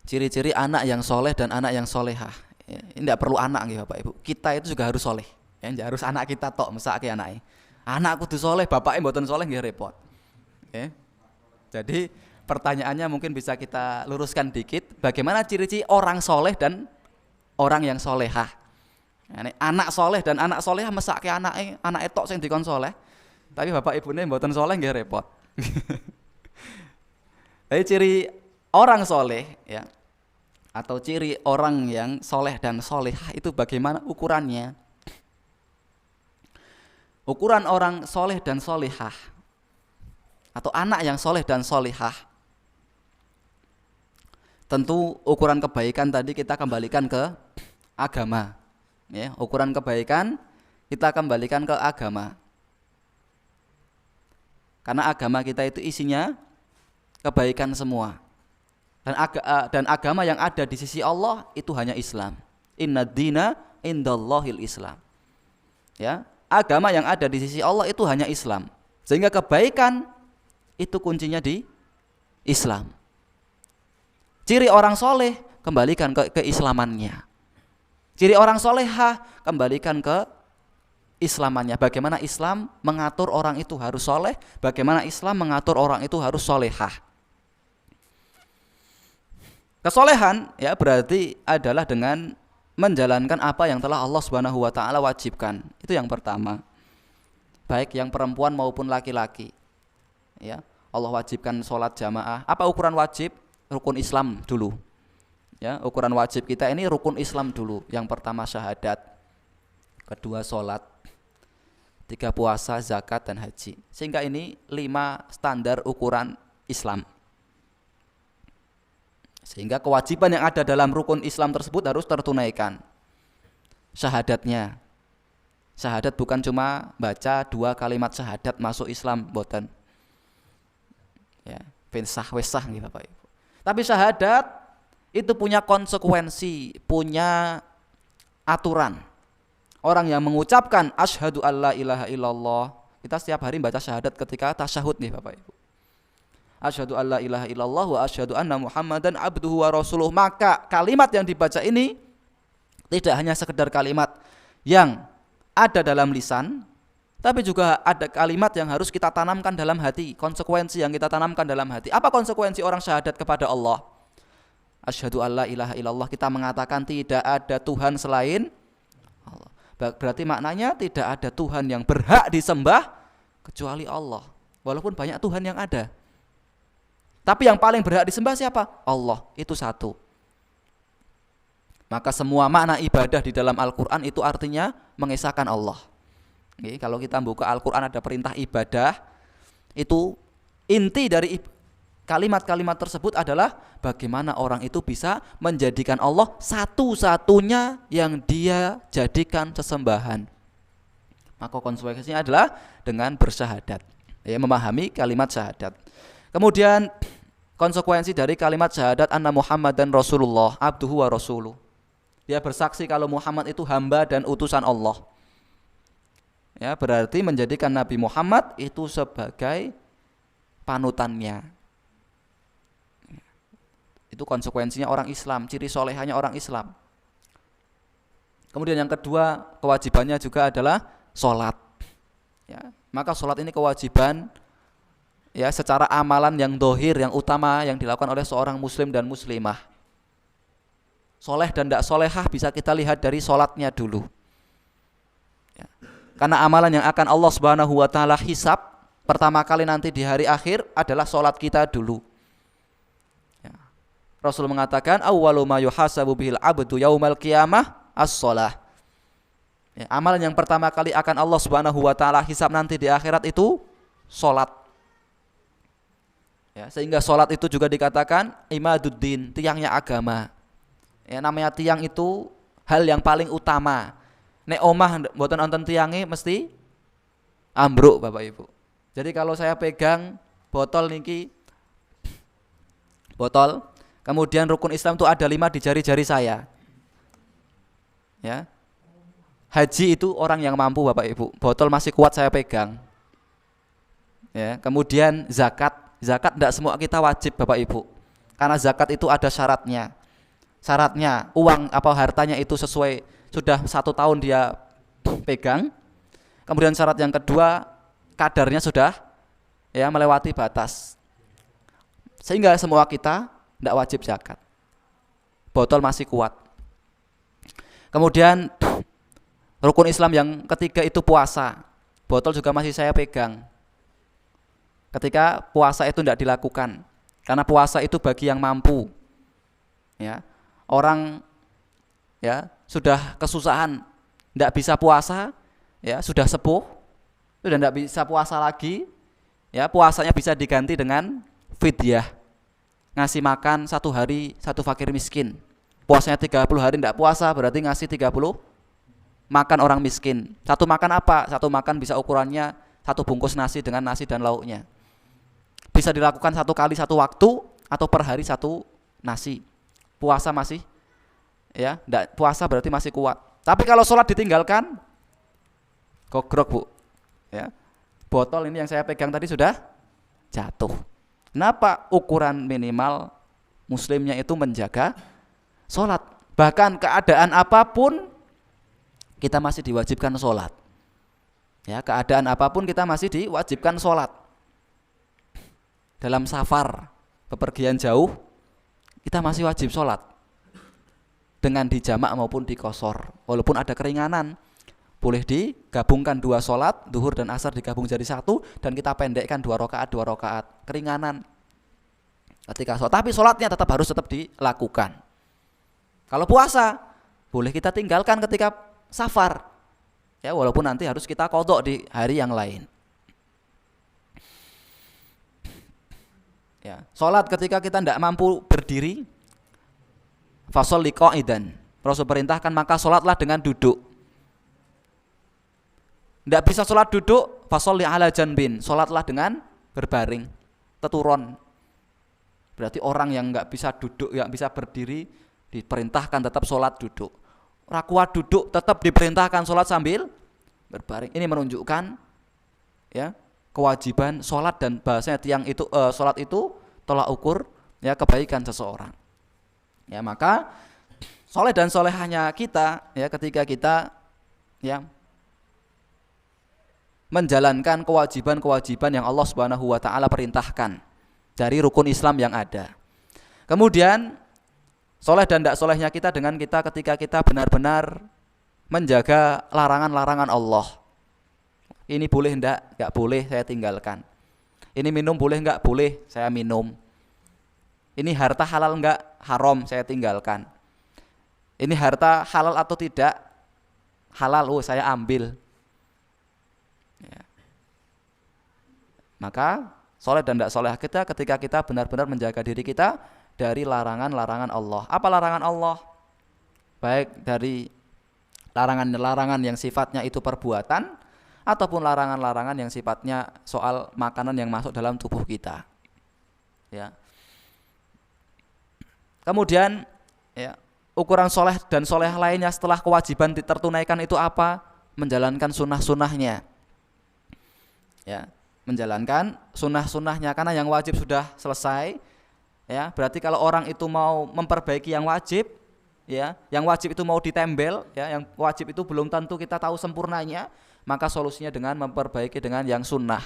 Ciri-ciri anak yang soleh dan anak yang solehah. Ya, ini tidak perlu anak nih Bapak Ibu. Kita itu juga harus soleh. Ya, tidak harus anak kita tok mesake anaknya. Anak kudu soleh, bapaknya mboten soleh nggih repot. Ya. Jadi pertanyaannya mungkin bisa kita luruskan dikit. Bagaimana ciri-ciri orang soleh dan orang yang solehah? Ini anak soleh dan anak solehah mesake anak tok sing dikon soleh. Tapi bapak ibunya mboten soleh nggih repot. Jadi ciri orang soleh ya, atau ciri orang yang soleh dan solehah itu bagaimana ukurannya? Ukuran orang soleh dan solehah atau anak yang soleh dan solehah, tentu ukuran kebaikan tadi kita kembalikan ke agama ya, ukuran kebaikan kita kembalikan ke agama, karena agama kita itu isinya kebaikan semua. Dan agama yang ada di sisi Allah itu hanya Islam. Inna dina indallahil Islam. Ya, agama yang ada di sisi Allah itu hanya Islam. Sehingga kebaikan itu kuncinya di Islam. Ciri orang soleh kembalikan ke keislamannya. Ciri orang solehah kembalikan ke islamannya. Bagaimana Islam mengatur orang itu harus soleh, bagaimana Islam mengatur orang itu harus solehah. Kesolehan ya berarti adalah dengan menjalankan apa yang telah Allah Subhanahu wa taala wajibkan. Itu yang pertama. Baik yang perempuan maupun laki-laki. Ya, Allah wajibkan sholat jamaah. Apa ukuran wajib? Rukun Islam dulu. Ya, ukuran wajib kita ini rukun Islam dulu. Yang pertama syahadat, kedua sholat, tiga puasa, zakat dan haji. Sehingga ini 5 standar ukuran Islam. Sehingga kewajiban yang ada dalam rukun Islam tersebut harus tertunaikan. Syahadatnya, syahadat bukan cuma baca 2 kalimat syahadat masuk Islam, boten. Ya, pensah wesah nih Bapak Ibu. Tapi syahadat itu punya konsekuensi, punya aturan. Orang yang mengucapkan asyhadu alla ilaha illallah, kita setiap hari baca syahadat ketika tasyahud nih Bapak Ibu. Asyhadu alla ilaha illallah wa asyhadu anna Muhammadan abduhu wa rasuluh. Maka kalimat yang dibaca ini tidak hanya sekedar kalimat yang ada dalam lisan, tapi juga ada kalimat yang harus kita tanamkan dalam hati, konsekuensi yang kita tanamkan dalam hati. Apa konsekuensi orang syahadat kepada Allah? Asyhadu alla ilaha illallah, kita mengatakan tidak ada Tuhan selain Allah. Berarti maknanya tidak ada Tuhan yang berhak disembah kecuali Allah. Walaupun banyak Tuhan yang ada, tapi yang paling berhak disembah siapa? Allah, itu satu. Maka semua makna ibadah di dalam Al-Quran itu artinya mengesahkan Allah. Oke, kalau kita buka Al-Quran ada perintah ibadah, itu inti dari kalimat-kalimat tersebut adalah bagaimana orang itu bisa menjadikan Allah satu-satunya yang dia jadikan sesembahan. Maka konsekuensinya adalah dengan bersyahadat, ya, memahami kalimat syahadat. Kemudian konsekuensi dari kalimat syahadat anna Muhammadan Rasulullah abduhu wa rasuluh. Dia bersaksi kalau Muhammad itu hamba dan utusan Allah. Ya, berarti menjadikan Nabi Muhammad itu sebagai panutannya. Itu konsekuensinya orang Islam, ciri solehahnya orang Islam. Kemudian yang kedua, kewajibannya juga adalah sholat. Ya, maka sholat ini kewajiban ya secara amalan yang dohir, yang utama yang dilakukan oleh seorang muslim dan muslimah. Soleh dan tidak solehah bisa kita lihat dari sholatnya dulu ya. Karena amalan yang akan Allah Subhanahu wa ta'ala hisab pertama kali nanti di hari akhir adalah sholat kita dulu ya. Rasul mengatakan awwalu ma yuhasabu bihil abdu yaumal qiyamah as-sholah ya, amalan yang pertama kali akan Allah Subhanahu wa ta'ala hisab nanti di akhirat itu sholat. Ya, sehingga sholat itu juga dikatakan imaduddin, tiangnya agama. Ya, namanya tiang itu hal yang paling utama. Nek omah mboten nonton tiangnya mesti ambruk Bapak Ibu. Jadi kalau saya pegang botol niki, botol, kemudian rukun Islam itu ada 5 di jari-jari saya. Ya, haji itu orang yang mampu Bapak Ibu. Botol masih kuat saya pegang. Ya, kemudian zakat tidak semua kita wajib Bapak Ibu, karena zakat itu ada syaratnya. syaratnya uang apa hartanya itu sesuai, sudah 1 tahun dia pegang. Kemudian syarat yang kedua, kadarnya sudah ya melewati batas, sehingga semua kita tidak wajib zakat. Botol masih kuat. Kemudian rukun Islam yang ketiga itu puasa. Botol juga masih saya pegang. Ketika puasa itu tidak dilakukan, karena puasa itu bagi yang mampu. Ya, orang ya sudah kesusahan, tidak bisa puasa, ya sudah sepuh, sudah tidak bisa puasa lagi, ya puasanya bisa diganti dengan fidyah, ngasih makan 1 hari 1 fakir miskin. Puasanya 30 hari tidak puasa, berarti ngasih 30 makan orang miskin. Satu makan apa? Satu makan bisa ukurannya 1 bungkus nasi dengan nasi dan lauknya. Bisa dilakukan 1 kali 1 waktu atau per hari 1 nasi. Puasa masih ya, enggak puasa berarti masih kuat. Tapi kalau sholat ditinggalkan, gogrok bu, ya botol ini yang saya pegang tadi sudah jatuh. Kenapa? Ukuran minimal muslimnya itu menjaga sholat. Bahkan keadaan apapun kita masih diwajibkan sholat. Ya, keadaan apapun kita masih diwajibkan sholat. Dalam safar, bepergian jauh, kita masih wajib sholat. Dengan dijamak maupun dikosor. Walaupun ada keringanan, boleh digabungkan 2 sholat, duhur dan asar digabung jadi 1, dan kita pendekkan 2 rakaat, keringanan ketika sholat. Tapi sholatnya tetap dilakukan. Kalau puasa, boleh kita tinggalkan ketika safar, ya walaupun nanti harus kita qadha di hari yang lain. Ya, sholat ketika kita tidak mampu berdiri, fasholli qa'idan. Rasul perintahkan maka sholatlah dengan duduk. Tidak bisa sholat duduk, fasholli ala janbin. Sholatlah dengan berbaring, teturon. Berarti orang yang nggak bisa duduk, nggak bisa berdiri, diperintahkan tetap sholat duduk. Rakuat duduk tetap diperintahkan sholat sambil berbaring. Ini menunjukkan ya kewajiban sholat, dan bahasanya tiang itu sholat itu tolak ukur ya kebaikan seseorang. Ya maka soleh dan solehahnya kita ya ketika kita ya menjalankan kewajiban-kewajiban yang Allah Subhanahu wa taala perintahkan dari rukun Islam yang ada. Kemudian soleh dan tidak solehnya kita dengan kita ketika kita benar-benar menjaga larangan-larangan Allah. Ini boleh enggak boleh saya tinggalkan. Ini minum boleh enggak boleh saya minum. Ini harta halal enggak haram saya tinggalkan. Ini harta halal atau tidak halal, saya ambil. Ya. Maka soleh dan tidak soleh kita ketika kita benar-benar menjaga diri kita dari larangan-larangan Allah. Apa larangan Allah? Baik dari larangan-larangan yang sifatnya itu perbuatan, ataupun larangan-larangan yang sifatnya soal makanan yang masuk dalam tubuh kita. Ya. Kemudian ya, ukuran soleh dan soleh lainnya setelah kewajiban tertunaikan itu apa? Menjalankan sunnah-sunnahnya. Ya, menjalankan sunnah-sunnahnya, karena yang wajib sudah selesai. Ya, berarti kalau orang itu mau memperbaiki yang wajib, ya, yang wajib itu mau ditembel, ya, yang wajib itu belum tentu kita tahu sempurnanya, maka solusinya dengan memperbaiki dengan yang sunnah.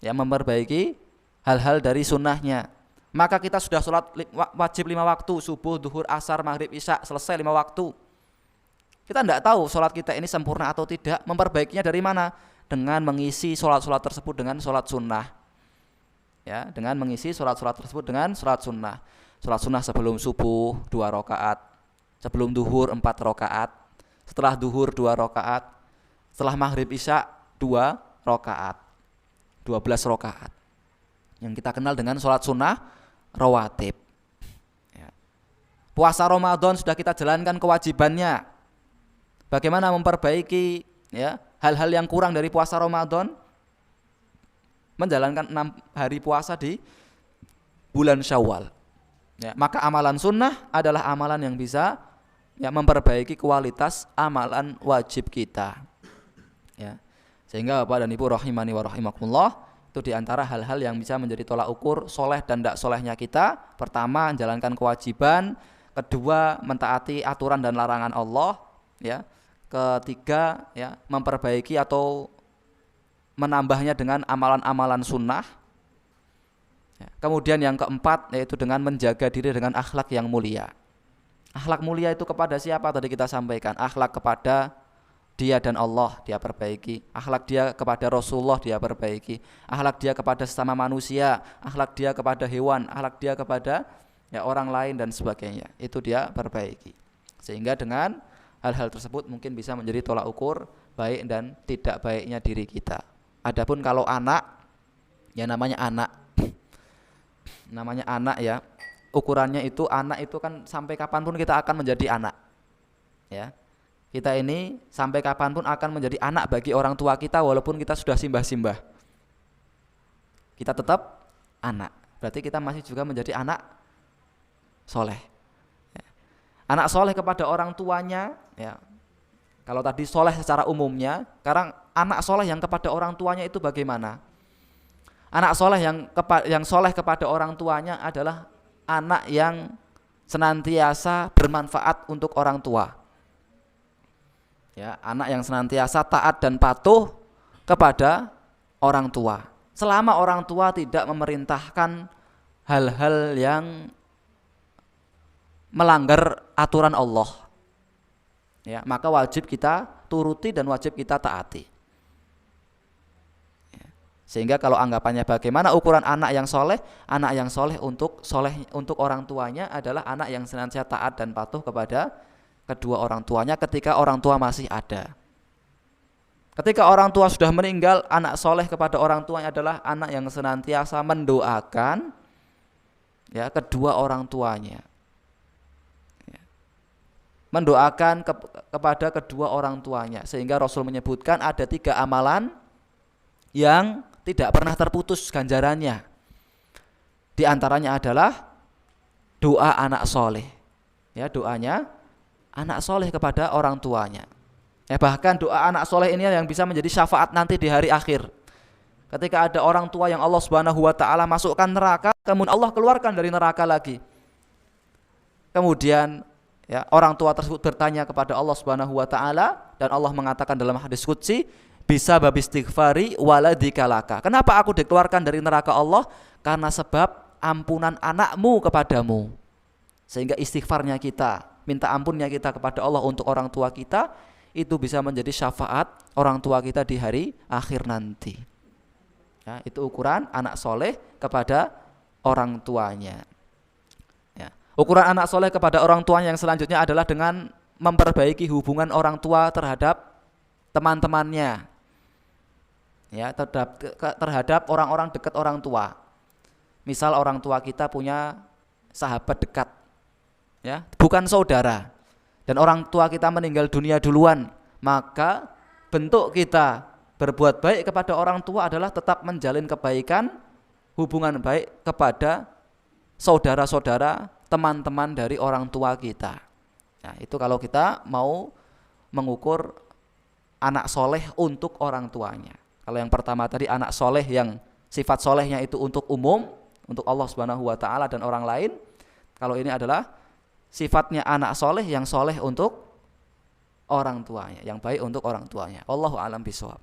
Ya, memperbaiki hal-hal dari sunnahnya. Maka kita sudah sholat wajib 5 waktu, subuh, duhur, asar, maghrib, isya, selesai 5 waktu. Kita tidak tahu sholat kita ini sempurna atau tidak, memperbaikinya dari mana? Dengan mengisi sholat-sholat tersebut dengan sholat sunnah. Ya, dengan mengisi sholat-sholat tersebut dengan sholat sunnah. Sholat sunnah sebelum subuh 2 rakaat, sebelum duhur 4 rakaat, setelah duhur 2 rakaat, setelah maghrib isya 2 rakaat, 12 rakaat. Yang kita kenal dengan sholat sunnah rawatib. Ya. Puasa Ramadan sudah kita jalankan kewajibannya. Bagaimana memperbaiki ya hal-hal yang kurang dari puasa Ramadan? Menjalankan 6 hari puasa di bulan Syawal. Ya, maka amalan sunnah adalah amalan yang bisa ya memperbaiki kualitas amalan wajib kita. Ya. Sehingga Bapak dan Ibu rahimani wa rahimakumullah, itu diantara hal-hal yang bisa menjadi tolak ukur soleh dan tidak solehnya kita. Pertama, menjalankan kewajiban. Kedua, mentaati aturan dan larangan Allah, ya. Ketiga, ya, memperbaiki atau menambahnya dengan amalan-amalan sunnah. Ya. Kemudian yang keempat yaitu dengan menjaga diri dengan akhlak yang mulia. Akhlak mulia itu kepada siapa tadi kita sampaikan? Akhlak kepada dia dan Allah dia perbaiki, akhlak dia kepada Rasulullah dia perbaiki, akhlak dia kepada sesama manusia, akhlak dia kepada hewan, akhlak dia kepada ya orang lain dan sebagainya. Itu dia perbaiki. Sehingga dengan hal-hal tersebut mungkin bisa menjadi tolak ukur baik dan tidak baiknya diri kita. Adapun kalau anak, ya namanya anak ya, ukurannya itu anak itu kan sampai kapanpun kita akan menjadi anak, ya. Kita ini sampai kapanpun akan menjadi anak bagi orang tua kita walaupun kita sudah simbah-simbah. Kita tetap anak. Berarti kita masih juga menjadi anak soleh. Ya. Anak soleh kepada orang tuanya, ya. Kalau tadi soleh secara umumnya, sekarang anak soleh yang kepada orang tuanya itu bagaimana? Anak soleh yang soleh kepada orang tuanya adalah anak yang senantiasa bermanfaat untuk orang tua. Ya, anak yang senantiasa taat dan patuh kepada orang tua. Selama orang tua tidak memerintahkan hal-hal yang melanggar aturan Allah, ya, maka wajib kita turuti dan wajib kita taati. Ya. Sehingga kalau anggapannya bagaimana ukuran anak yang soleh untuk orang tuanya adalah anak yang senantiasa taat dan patuh kepada kedua orang tuanya ketika orang tua masih ada. Ketika orang tua sudah meninggal, anak soleh kepada orang tuanya adalah anak yang senantiasa mendoakan ya kedua orang tuanya, ya. Mendoakan kepada kedua orang tuanya. Sehingga Rasul menyebutkan ada 3 amalan yang tidak pernah terputus ganjarannya. Di antaranya adalah doa anak soleh, ya, doanya anak soleh kepada orang tuanya. Bahkan doa anak soleh ini yang bisa menjadi syafaat nanti di hari akhir. Ketika ada orang tua yang Allah Subhanahu wa taala masukkan neraka, kemudian Allah keluarkan dari neraka lagi. Kemudian ya, orang tua tersebut bertanya kepada Allah Subhanahu wa taala dan Allah mengatakan dalam hadis qudsi, bisa babistighfari waladikalaka. Kenapa aku dikeluarkan dari neraka Allah? Karena sebab ampunan anakmu kepadamu. Sehingga istighfarnya kita, minta ampunnya kita kepada Allah untuk orang tua kita, itu bisa menjadi syafaat orang tua kita di hari akhir nanti. Ya, itu ukuran anak soleh kepada orang tuanya. Ya. Ukuran anak soleh kepada orang tuanya yang selanjutnya adalah dengan memperbaiki hubungan orang tua terhadap teman-temannya, ya, terhadap orang-orang dekat orang tua. Misal orang tua kita punya sahabat dekat, ya, bukan saudara, dan orang tua kita meninggal dunia duluan, maka bentuk kita berbuat baik kepada orang tua adalah tetap menjalin kebaikan, hubungan baik kepada saudara-saudara, teman-teman dari orang tua kita. Nah, itu kalau kita mau mengukur anak soleh untuk orang tuanya. Kalau yang pertama tadi anak soleh yang sifat solehnya itu untuk umum, untuk Allah Subhanahu wa taala dan orang lain. Kalau ini adalah sifatnya anak soleh yang soleh untuk orang tuanya, yang baik untuk orang tuanya. Wallahu a'lam bishawab.